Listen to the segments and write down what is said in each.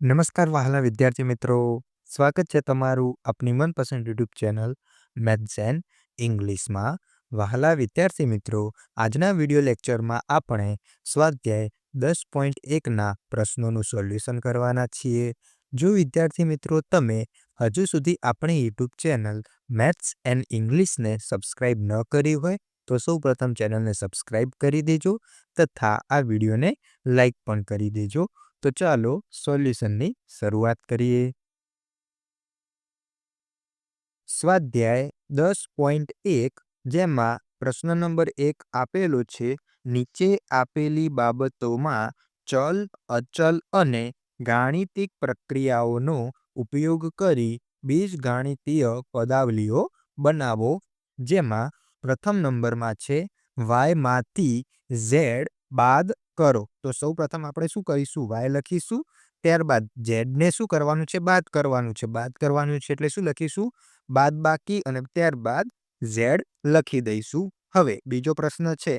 નમસ્કાર વહાલા વિદ્યાર્થી મિત્રો, સ્વાગત છે તમારું આપની મનપસંદ યુટ્યુબ ચેનલ મેથ્સ એન્ડ ઇંગ્લિશમાં. વહાલા વિદ્યાર્થી મિત્રો, આજના વિડીયો લેક્ચરમાં આપણે સ્વાધ્યાય 10.1ના પ્રશ્નોનું સોલ્યુશન કરવાના છીએ. જો વિદ્યાર્થી મિત્રો તમે હજુ સુધી આપણી યુટ્યુબ ચેનલ મેથ્સ એન્ડ ઇંગ્લિશને સબસ્ક્રાઇબ ન કરી હોય તો સૌપ્રથમ ચેનલને સબસ્ક્રાઇબ કરી દેજો તથા આ વિડીયોને લાઈક પણ કરી દેજો. તો ચાલો સોલ્યુશનની શરૂઆત કરીએ. સ્વાધ્યાય 10.1 જેમાં પ્રશ્ન નંબર 1 આપેલો છે. નીચે આપેલી બાબતોમાં ચલ, અચલ અને ગાણિતિક પ્રક્રિયાઓનો ઉપયોગ કરી બીજગણિતીય પદાવલીઓ બનાવો. જેમાં પ્રથમ નંબરમાં છે y માંથી z બાદ કરો. તો સૌ પ્રથમ આપણે શું કરીશું? y લખીશું. ત્યારબાદ z ને શું કરવાનું છે? બાદ કરવાનું છે. બાદ કરવાનું છે એટલે શું લખીશું? બાદ બાકી અને ત્યારબાદ z લખી દઈશું. હવે બીજો પ્રશ્ન છે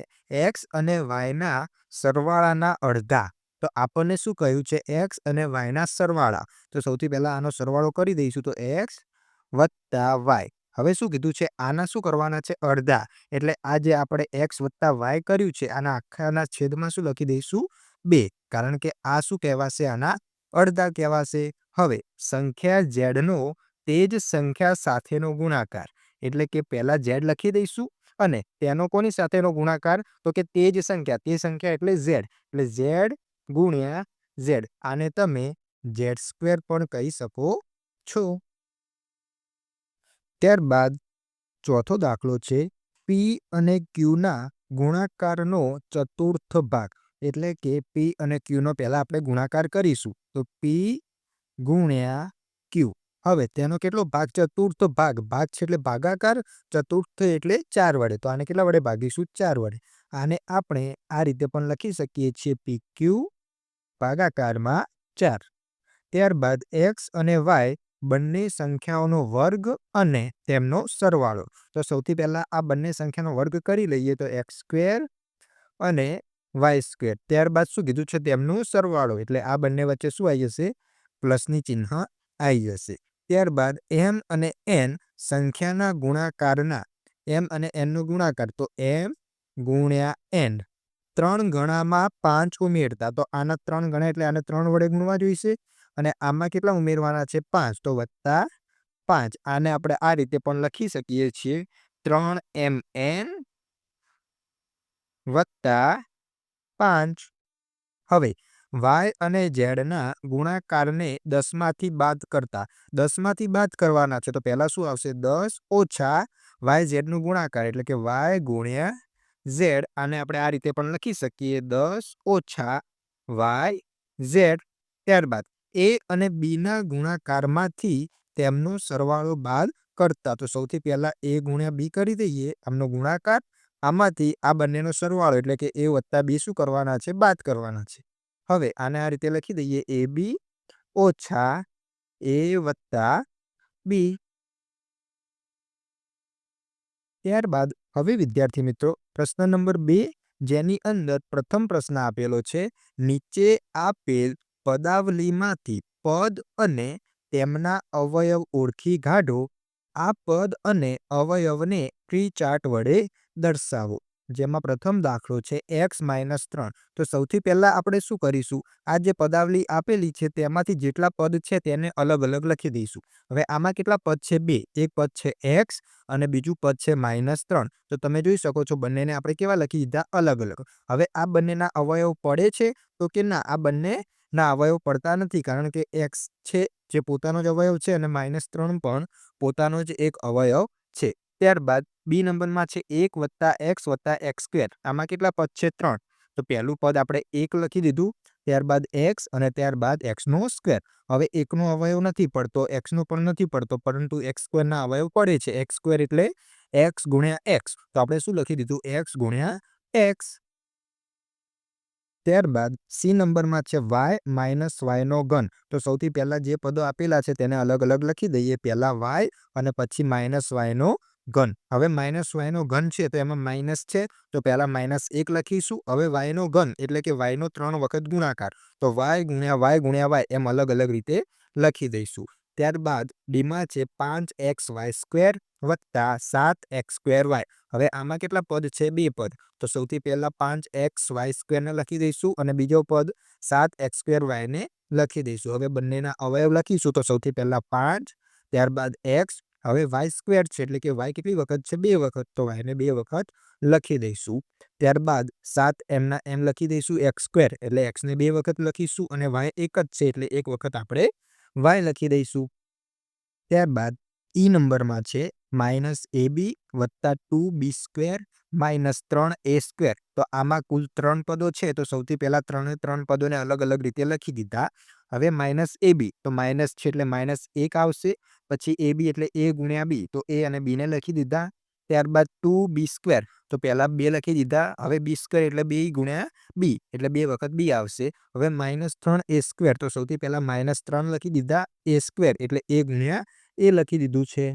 x અને y ના સરવાળાના અડધા. તો આપણને શું કહ્યું છે? x અને y ના સરવાળા. તો સૌથી પહેલા આનો સરવાળો કરી દઈશું. તો x વત્તા y. હવે શું કીધું છે? આના શું કરવાના છે? અડધા. એટલે આ જે આપણે x વત્તા y કર્યું છે આના આખાના છેદમાં શું લખી દઈશું? 2. કારણ કે આ શું કહેવાશે? આના અડધા કહેવાશે. હવે સંખ્યા z નો તે જ સંખ્યા સાથેનો ગુણાકાર એટલે કે પહેલા z લખી દઈશું અને તેનો કોની સાથેનો ગુણાકાર? તો કે તે જ સંખ્યા. તે સંખ્યા એટલે z. એટલે z ગુણ્યા z. આને તમે z² પણ કહી શકો છો. ત્યારબાદ ચોથો દાખલો છે p અને q ના ગુણાકારનો ચતુર્થ ભાગ. એટલે કે p અને q નો પહેલા આપણે ગુણાકાર કરીશું. તો p ગુણ્યા q. હવે તેનો કેટલો ભાગ? ચતુર્થ ભાગ. ભાગ છે એટલે ભાગાકાર, ચતુર્થ એટલે 4 વડે. તો આને કેટલા વડે ભાગીશું? 4 વડે. આને આપણે આ રીતે પણ લખી શકીએ છીએ pq ભાગાકારમાં 4. ત્યારબાદ x અને y બંને સંખ્યાઓનો વર્ગ અને તેમનો સરવાળો. તો સૌથી પહેલા આ બંને સંખ્યાનો વર્ગ કરી લઈએ. તો x² અને y². ત્યારબાદ શું કીધું છે? તેમનું સરવાળો. એટલે આ બંને વચ્ચે શું આવી જશે? પ્લસની ચિહ્ન આવી જશે. ત્યારબાદ m અને n સંખ્યાના ગુણાકારના m અને n નો ગુણાકાર. તો m ગુણ્યા n. 3 ગણામાં 5 ઉમેરતા. તો આના 3 ગણા એટલે આને 3 વડે ગુણવા જોઈશે. અને આમાં કેટલા ઉમેરવાના છે? 5. તો વત્તા 5. આને આપણે આ રીતે પણ લખી શકીએ છીએ 3mn વત્તા 5. હવે y અને z ના ગુણાકારને 10 માંથી બાદ કરતા. 10 માંથી બાદ કરવાના છે. તો પહેલા શું આવશે? 10 ઓછા yz નું ગુણાકાર એટલે કે y ગુણ્યા z. આને આપણે આ રીતે પણ લખી શકીએ 10 ઓછા yz. ત્યારબાદ a અને b ના ગુણાકારમાંથી તેમનો સરવાળો બાદ કરતા. તો સૌથી પહેલા a ગુણ્યા b કરી દઈએ. આમનો ગુણાકાર. આમાંથી આ બંનેનો સરવાળો એટલે કે a વત્તા b શું કરવાના છે? બાદ કરવાના છે. હવે આને આ રીતે લખી દઈએ ab ઓછા a વત્તા b. ત્યારબાદ હવે વિદ્યાર્થી મિત્રો પ્રશ્ન નંબર 2 જેની અંદર પ્રથમ પ્રશ્ન આપેલો છે. નીચે આપેલ પદાવલીમાંથી પદ અને તેમના અવયવ ઓળખી કાઢો. આ પદ અને અવયવને ટ્રી ચાર્ટ વડે દર્શાવો. જેમાં પ્રથમ દાખલો છે x - 3. તો સૌથી પહેલા આપણે શું કરીશું? આ જે પદાવલી આપેલી છે તેમાંથી જેટલા પદ છે તેને અલગ અલગ લખી દઈશું. હવે આમાં કેટલા પદ છે? 2. એક પદ છે x અને બીજું પદ છે -3. તો તમે જોઈ શકો છો બંનેને આપણે કેવા લખી દીધા? અલગ અલગ. હવે આ બંનેના અવયવ પડે છે? તો કે ના, આ બંનેના અવયવ પડતા નથી. કારણ કે x છે જે પોતાનો જ અવયવ છે અને -3 પણ પોતાનો જ એક અવયવ છે. ત્યારબાદ બી નંબરમાં છે 1 વત્તા x વત્તા x². આમાં કેટલા પદ છે? 3. તો પહેલું પદ આપણે 1 લખી દીધું. ત્યારબાદ x અને ત્યારબાદ x². હવે 1 નો અવયવ નથી પડતો, x નો પણ નથી પડતો, પરંતુ x² ના અવયવ પડે છે. x² એટલે x ગુણ્યા x. તો આપણે શું લખી દીધું? x ગુણ્યા x. ત્યારબાદ સી નંબરમાં છે y - y નો ઘન. તો સૌથી પહેલા જે પદો આપેલા છે તેને અલગ અલગ લખી દઈએ. પહેલા y અને પછી -y નો ઘન. હવે માઇનસ વાયનો ઘન છે તો એમાં માઇનસ છે તો પહેલા -1 લખીશું. હવે વાયનો ઘન એટલે કે વાયનો 3 વખત ગુણાકાર, તો વાય ગુણ્યા વાય એમ અલગ-અલગ રીતે લખી દઈશું. ત્યારબાદ ડીમાં છે 5xy² વત્તા 7x²y. હવે આમાં કેટલા પદ છે? 2 પદ. તો સૌથી પહેલા 5xy² ને લખી દઈશું અને બીજો પદ 7x²y ને લખી દઈશું. હવે બંનેના અવયવ લખીશું તો સૌથી પહેલા 5, ત્યારબાદ x. હવે y² છે એટલે કે y કેટલી વખત છે? 2 વખત. તો y ને 2 વખત લખી દઈશું. ત્યારબાદ 7 એમના એમ લખી દઈશું. x² એટલે x ને 2 વખત લખીશું અને y એક જ છે એટલે 1 વખત આપણે y લખી દઈશું. ત્યારબાદ ઈ નંબરમાં છે -ab વત્તા 2b² -3a². તો આમાં કુલ 3 પદો છે તો સૌથી પહેલા 3 પદોને અલગ-અલગ રીતે લખી દીધા. હવે -ab તો માઇનસ છે એટલે -1 આવશે. પછી ab એટલે a ગુણ્યા b, તો a અને b ને લખી દીધા. ત્યારબાદ 2b² તો પહેલા 2 લખી દીધા. હવે b² એટલે 2 ગુણ્યા b એટલે 2 વખત b આવશે. હવે -3a² તો સૌથી પહેલા -3 લખી દીધા. a² એટલે a ગુણ્યા a લખી દીધું છે.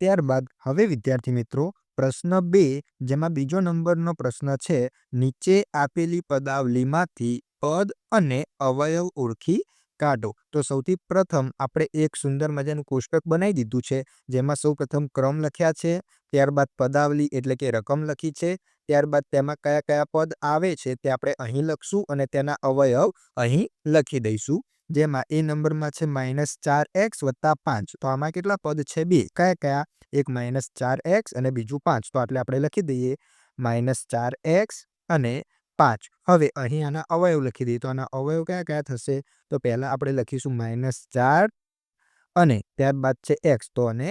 ત્યારબાદ હવે વિદ્યાર્થી મિત્રો પ્રશ્ન 2 જેમાં બીજો નંબરનો પ્રશ્ન છે, નીચે આપેલી પદાવલીમાંથી પદ અને અવયવ ઓળખી કાઢો. તો સૌથી પ્રથમ આપણે એક સુંદર મજાનું કોષ્ટક બનાવી દીધું છે જેમાં સૌપ્રથમ ક્રમ લખ્યા છે, ત્યારબાદ પદાવલી એટલે કે રકમ લખી છે, ત્યારબાદ તેમાં કયા-કયા પદ આવે છે તે આપણે અહીં લખશું અને તેના અવયવ અહીં લખી દઈશું. જેમાં એ નંબરમાં છે -4x વત્તા 5. તો આમાં કેટલા પદ છે? 2. કયા-કયા? એક -4x અને બીજું 5. તો એટલે આપણે લખી દઈએ -4x અને 5. હવે અહીં આના અવયવ લખી દઈએ. તો આના અવયવ કયા-કયા થશે? તો પહેલા આપણે લખીશું -4 અને ત્યારબાદ છે x, તો અને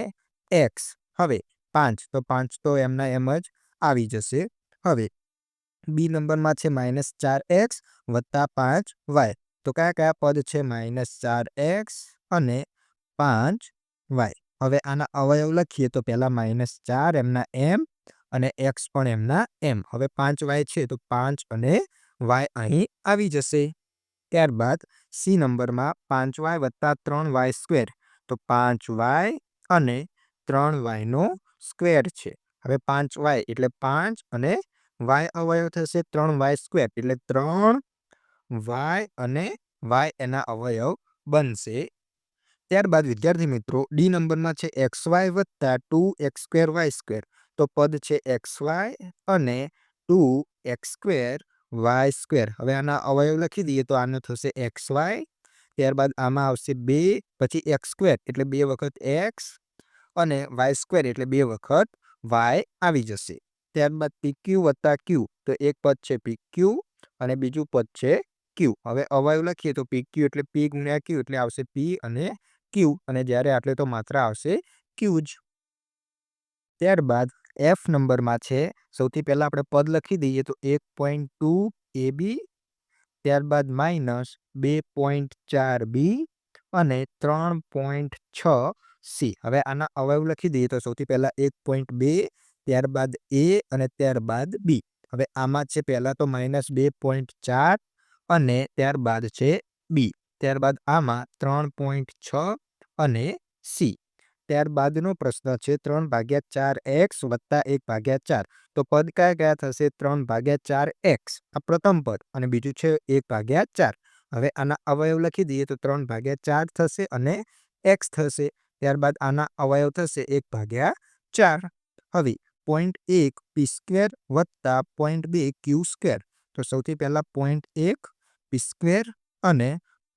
x. હવે 5 તો 5 તો એમના એમ જ આવી જશે. હવે બી નંબરમાં છે -4x વત્તા 5y. તો કયા-કયા પદ છે? -4x અને 5y. હવે આના અવયવ લખીએ તો પહેલા -4 એમના એમ અને x પણ એમના એમ. હવે 5y છે તો 5 અને y અહીં આવી જશે. ત્યારબાદ સી નંબરમાં 5y વત્તા 3y². તો 5y અને 3y નો સ્ક્વેર છે. હવે 5y એટલે 5 અને y અવયવ થશે 3y² એટલે 3y અને y એના અવયવ બનશે. ત્યારબાદ વિદ્યાર્થી મિત્રો ડી નંબરમાં છે xy વત્તા 2x²y². તો પદ છે xy અને 2x²y². હવે આના અવયવ લખી દઈએ તો આનો થશે xy, ત્યારબાદ આમાં આવશે 2, પછી x² એટલે 2 વખત x અને y² એટલે 2 વખત y આવી જશે. ત્યારબાદ pq વત્તા q. તો એક પદ છે pq અને બીજું પદ છે q. હવે અવયવ લખીએ તો pq એટલે p ગુણ્યા q એટલે આવશે p અને q અને જ્યારે આટલે તો માત્ર આવશે q જ. ત્યારબાદ એફ નંબરમાં છે સૌથી પહેલા આપણે પદ લખી દઈએ તો 1.2ab, ત્યારબાદ -2.4b અને 3.6c. હવે આના અવયવ લખી દઈએ તો સૌથી પહેલા 1.2, ત્યારબાદ a અને ત્યારબાદ b. હવે આમાં છે પહેલા તો -2.4 અને ત્યારબાદ છે b, ત્યારબાદ આમાં 3.6 અને c. ત્યારબાદનો પ્રશ્ન છે 3/4x વત્તા 1/4. તો પદ કયા-કયા થશે? 3/4x આ પ્રથમ પદ અને બીજું છે 1/4. હવે આના અવયવ લખી દઈએ તો 3/4 થશે અને x થશે. ત્યારબાદ આના અવયવ થશે 1/4. હવે 0.1 p² વત્તા 0.2 q². તો સૌથી પહેલા 0.1 p² અને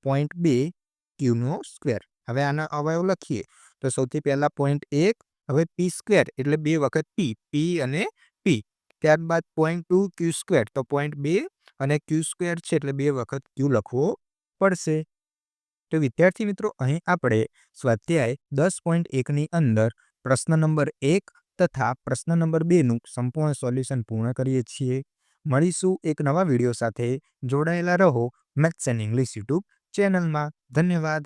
0.2 q². હવે આના અવયવ લખીએ તો સૌથી પહેલા 0.1, હવે p² એટલે 2 વખત p અને p. ત્યારબાદ 0.2 q². તો 0.2 અને q² છે એટલે 2 વખત q લખવો પડશે. તો વિદ્યાર્થી મિત્રો અહીં આપણે સ્વાધ્યાય 10.1ની અંદર પ્રશ્ન નંબર 1 તથા પ્રશ્ન નંબર 2નું સંપૂર્ણ સોલ્યુશન પૂર્ણ કરીએ છીએ. મળીશું એક નવા વિડીયો સાથે. જોડાયેલા રહો મેથ્સ એન્ડ ઇંગ્લિશ યુટ્યુબ ચેનલમાં. ધન્યવાદ.